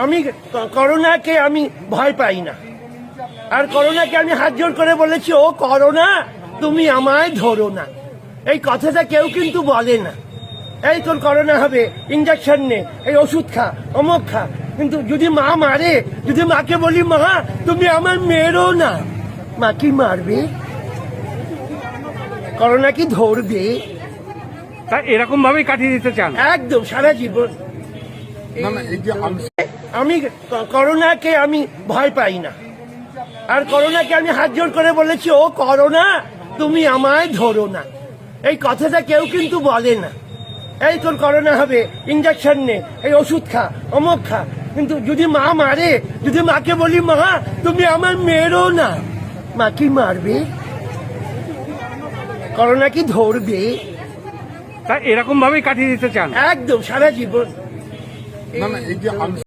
আমি করোনাকে আমি ভয় পাই না, আর করোনাকে আমি হাত জোর করে বলেছি, ও করোনা তুমি আমায় ধরো না। এই কথাটা কেউ কিন্তু বলে না। এই তোর করোনা হবে, ইঞ্জেকশন নে, এই ওষুধ খা, অমুক খা। কিন্তু যদি মা মারে, যদি মাকে বলি মা তুমি আমার মেরো না, মা কি মারবে? করোনা কি ধরবে? তা এরকম ভাবেই কাটিয়ে দিতে চান? একদম সারা জীবন। আমি করোনাকে আমি ভয় পাই না, আর করোনাকে আমি হাত জোর করে বলেছি, ও করোনা তুমি আমায় ধরো না। এই কথাটা কেউ কিন্তু বলে না। এই তোর করোনা হবে, ইঞ্জেকশন নে, এই ওষুধ খা, অমুক খা। কিন্তু যদি মা মারে, যদি মাকে বলি মা তুমি আমার মেরো না, মা কি মারবে? করোনা কি ধরবে? তা এরকম ভাবেই কাটিয়ে দিতে চান? একদম সারা জীবন।